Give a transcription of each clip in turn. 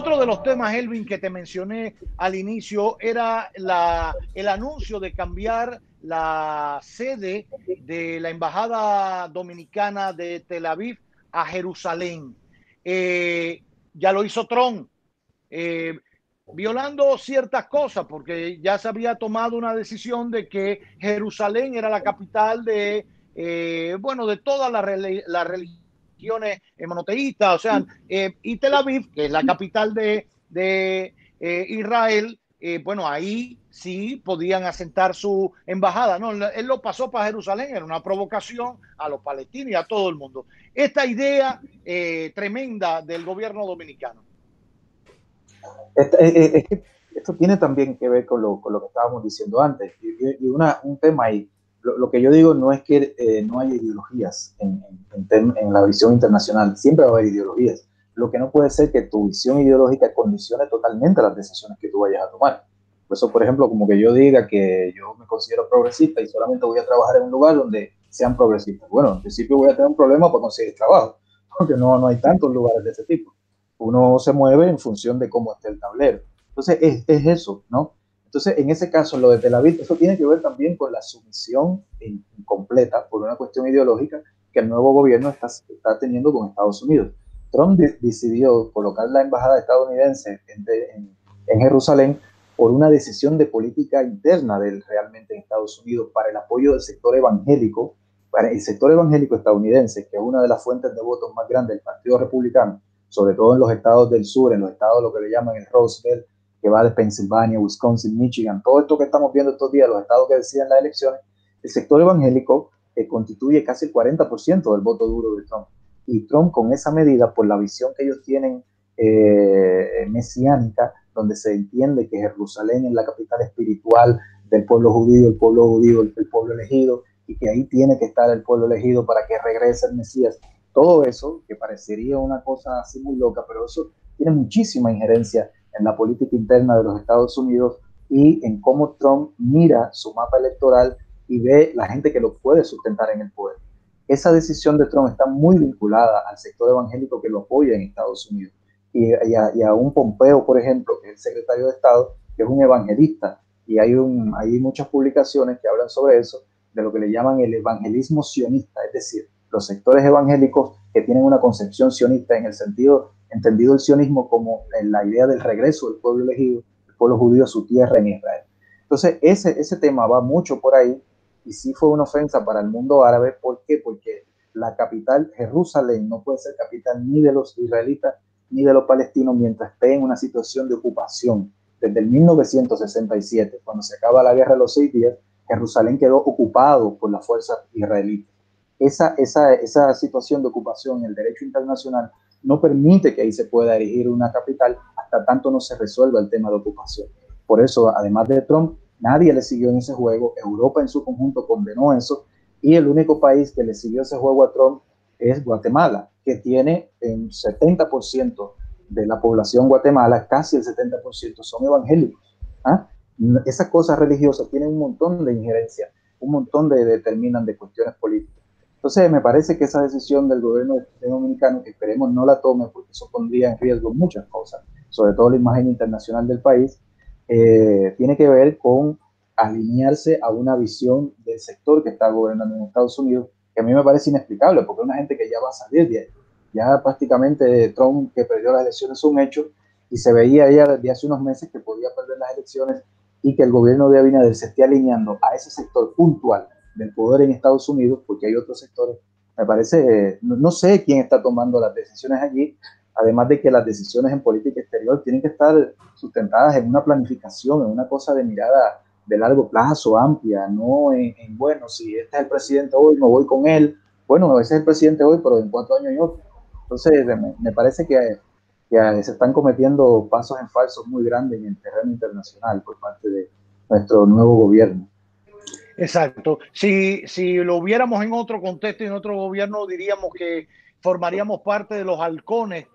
otro de los temas, Elvin, que te mencioné al inicio era el anuncio de cambiar la sede de la Embajada Dominicana de Tel Aviv a Jerusalén. Ya lo hizo Trump, eh, violando ciertas cosas, porque ya se había tomado una decisión de que Jerusalén era la capital de, bueno, de todas las religiones monoteístas, o sea, y Tel Aviv, que es la capital de Israel, bueno, ahí sí podían asentar su embajada. No, él lo pasó para Jerusalén, era una provocación a los palestinos y a todo el mundo. Esta idea tremenda del gobierno dominicano. Es que esto tiene también que ver con lo que estábamos diciendo antes. Y un tema ahí, lo que yo digo no es que no haya ideologías en la visión internacional, siempre va a haber ideologías. Lo que no puede ser que tu visión ideológica condicione totalmente las decisiones que tú vayas a tomar. Por eso, por ejemplo, como que yo diga que yo me considero progresista y solamente voy a trabajar en un lugar donde sean progresistas. Bueno, en principio voy a tener un problema para conseguir trabajo, porque no hay tantos lugares de ese tipo. Uno se mueve en función de cómo esté el tablero. Entonces, es eso, ¿no? Entonces, en ese caso, lo de Tel Aviv, eso tiene que ver también con la sumisión completa por una cuestión ideológica que el nuevo gobierno está teniendo con Estados Unidos. Trump decidió colocar la embajada estadounidense en Jerusalén por una decisión de política interna realmente en Estados Unidos para el apoyo del sector evangélico, para el sector evangélico estadounidense, que es una de las fuentes de votos más grandes del Partido Republicano, sobre todo en los estados del sur, en los estados lo que le llaman el Rust Belt, que va de Pensilvania, Wisconsin, Michigan, todo esto que estamos viendo estos días, los estados que deciden las elecciones, el sector evangélico constituye casi el 40% del voto duro de Trump. Y Trump con esa medida, por la visión que ellos tienen mesiánica, donde se entiende que Jerusalén es la capital espiritual del pueblo judío, el pueblo elegido, y que ahí tiene que estar el pueblo elegido para que regrese el Mesías. Todo eso, que parecería una cosa así muy loca, pero eso tiene muchísima injerencia en la política interna de los Estados Unidos y en cómo Trump mira su mapa electoral y ve la gente que lo puede sustentar en el poder. Esa decisión de Trump está muy vinculada al sector evangélico que lo apoya en Estados Unidos. Y a un Pompeo, por ejemplo, que es el secretario de Estado, que es un evangelista, y hay muchas publicaciones que hablan sobre eso, de lo que le llaman el evangelismo sionista, es decir, los sectores evangélicos que tienen una concepción sionista en el sentido, entendido el sionismo como la idea del regreso del pueblo elegido, el pueblo judío a su tierra en Israel. Entonces, ese tema va mucho por ahí y sí fue una ofensa para el mundo árabe. ¿Por qué? Porque la capital, Jerusalén, no puede ser capital ni de los israelitas ni de los palestinos mientras esté en una situación de ocupación. Desde el 1967, cuando se acaba la guerra de los 6 días, Jerusalén quedó ocupado por las fuerzas israelíes. Esa situación de ocupación en el derecho internacional no permite que ahí se pueda erigir una capital hasta tanto no se resuelva el tema de ocupación. Por eso, además de Trump, nadie le siguió en ese juego. Europa en su conjunto condenó eso y el único país que le siguió ese juego a Trump es Guatemala, que tiene un 70% de la población guatemala, casi el 70% son evangélicos. ¿Ah? Esas cosas religiosas tienen un montón de injerencia, un montón determinan de cuestiones políticas. Entonces, me parece que esa decisión del gobierno dominicano, que esperemos no la tome, porque eso pondría en riesgo muchas cosas, sobre todo la imagen internacional del país, tiene que ver con alinearse a una visión del sector que está gobernando en Estados Unidos, que a mí me parece inexplicable, porque es una gente que ya va a salir de ahí. Ya prácticamente Trump, que perdió las elecciones, es un hecho, y se veía ya desde hace unos meses que podía perder las elecciones y que el gobierno de Abinader se esté alineando a ese sector puntual del poder en Estados Unidos, porque hay otros sectores. Me parece, no sé quién está tomando las decisiones allí, además de que las decisiones en política exterior tienen que estar sustentadas en una planificación, en una cosa de mirada de largo plazo, amplia, no bueno, si este es el presidente hoy, me voy con él. Bueno, ese es el presidente hoy, pero en 4 años hay otro. Entonces, me parece que se están cometiendo pasos en falso muy grandes en el terreno internacional por parte de nuestro nuevo gobierno. Exacto. Si lo hubiéramos en otro contexto y en otro gobierno, diríamos que formaríamos parte de los halcones,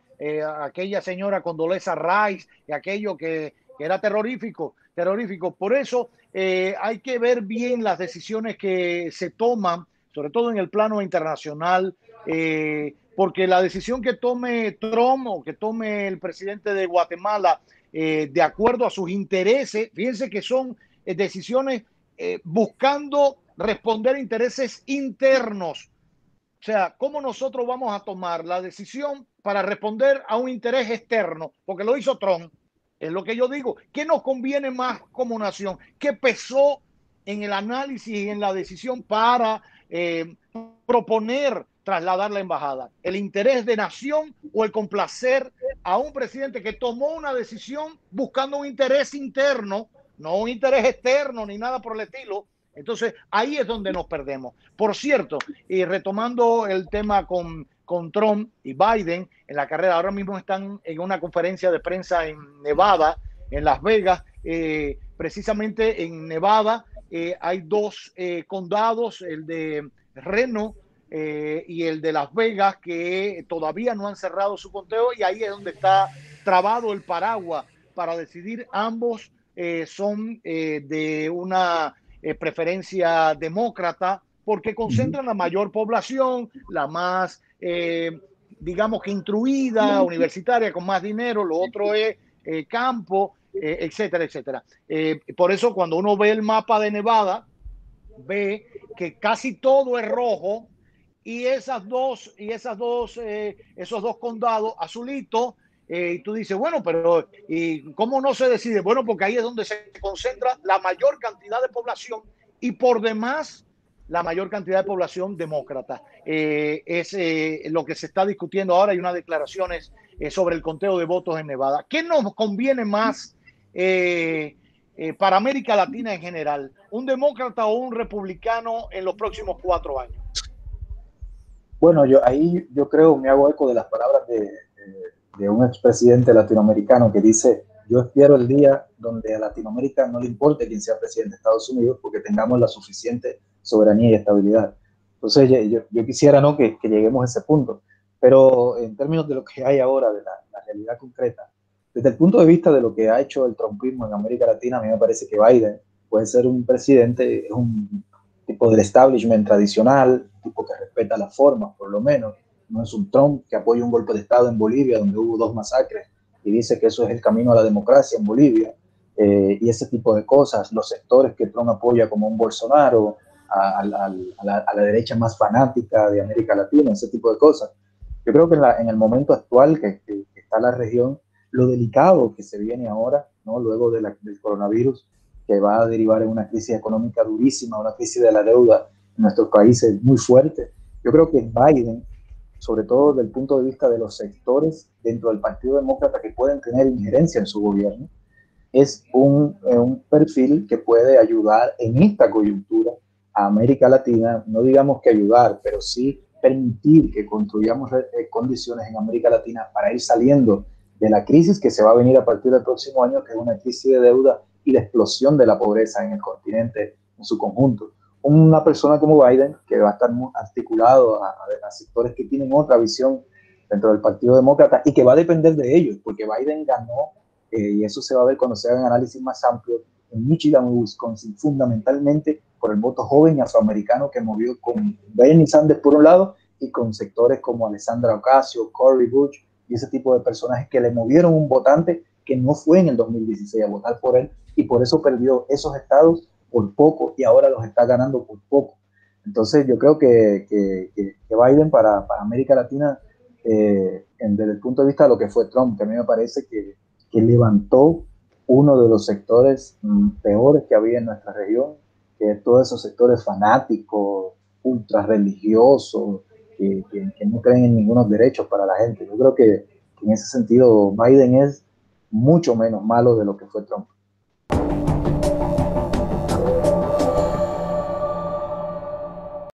aquella señora Condoleezza Rice y aquello que era terrorífico, terrorífico. Por eso hay que ver bien las decisiones que se toman, sobre todo en el plano internacional, porque la decisión que tome Trump o que tome el presidente de Guatemala, de acuerdo a sus intereses, fíjense que son decisiones buscando responder a intereses internos. O sea, ¿cómo nosotros vamos a tomar la decisión para responder a un interés externo? Porque lo hizo Trump. Es lo que yo digo. ¿Qué nos conviene más como nación? ¿Qué pesó en el análisis y en la decisión para proponer trasladar la embajada? ¿El interés de nación o el complacer a un presidente que tomó una decisión buscando un interés interno, no un interés externo ni nada por el estilo? Entonces, ahí es donde nos perdemos. Por cierto, y retomando el tema con Trump y Biden en la carrera, ahora mismo están en una conferencia de prensa en Nevada, en Las Vegas. Precisamente en Nevada hay dos condados, el de Reno y el de Las Vegas, que todavía no han cerrado su conteo, y ahí es donde está trabado el paraguas para decidir. Ambos son de una preferencia demócrata, porque concentran la mayor población, la más, digamos que instruida, universitaria, con más dinero. Lo otro es campo, etcétera, etcétera. Por eso cuando uno ve el mapa de Nevada, ve que casi todo es rojo, y esos dos condados azulitos, y tú dices, bueno, pero ¿y cómo no se decide? Bueno, porque ahí es donde se concentra la mayor cantidad de población, y por demás la mayor cantidad de población demócrata. Es lo que se está discutiendo ahora. Hay unas declaraciones sobre el conteo de votos en Nevada. ¿Qué nos conviene más para América Latina en general? ¿Un demócrata o un republicano en los próximos 4 años? Bueno, yo creo, me hago eco de las palabras de un expresidente latinoamericano que dice: yo espero el día donde a Latinoamérica no le importe quién sea presidente de Estados Unidos, porque tengamos la suficiente soberanía y estabilidad. Entonces yo quisiera, ¿no?, que lleguemos a ese punto. Pero en términos de lo que hay ahora, de la realidad concreta, desde el punto de vista de lo que ha hecho el trumpismo en América Latina, a mí me parece que Biden puede ser un presidente, es un tipo del establishment tradicional, tipo que respeta las formas, por lo menos. No es un Trump que apoya un golpe de Estado en Bolivia, donde hubo 2 masacres, y dice que eso es el camino a la democracia en Bolivia, y ese tipo de cosas. Los sectores que Trump apoya, como un Bolsonaro, a la derecha más fanática de América Latina, ese tipo de cosas. Yo creo que en el momento actual que está la región, lo delicado que se viene ahora, ¿no?, luego del coronavirus, que va a derivar en una crisis económica durísima, una crisis de la deuda en nuestros países muy fuerte. Yo creo que Biden, sobre todo desde el punto de vista de los sectores dentro del Partido Demócrata que pueden tener injerencia en su gobierno, es un perfil que puede ayudar en esta coyuntura a América Latina, no digamos que ayudar, pero sí permitir que construyamos condiciones en América Latina para ir saliendo de la crisis que se va a venir a partir del próximo año, que es una crisis de deuda y la explosión de la pobreza en el continente en su conjunto. Una persona como Biden, que va a estar muy articulado a sectores que tienen otra visión dentro del Partido Demócrata, y que va a depender de ellos, porque Biden ganó, y eso se va a ver cuando se hagan análisis más amplios, en Michigan y Wisconsin, fundamentalmente por el voto joven y afroamericano que movió con Bernie Sanders por un lado, y con sectores como Alexandra Ocasio, Cory Bush y ese tipo de personajes que le movieron un votante que no fue en el 2016 a votar por él, y por eso perdió esos estados por poco y ahora los está ganando por poco. Entonces yo creo que Biden para América Latina, desde el punto de vista de lo que fue Trump, que a mí me parece que levantó uno de los sectores peores que había en nuestra región, que todos esos sectores fanáticos, ultra religiosos, que no creen en ningunos derechos para la gente. Yo creo que en ese sentido Biden es mucho menos malo de lo que fue Trump.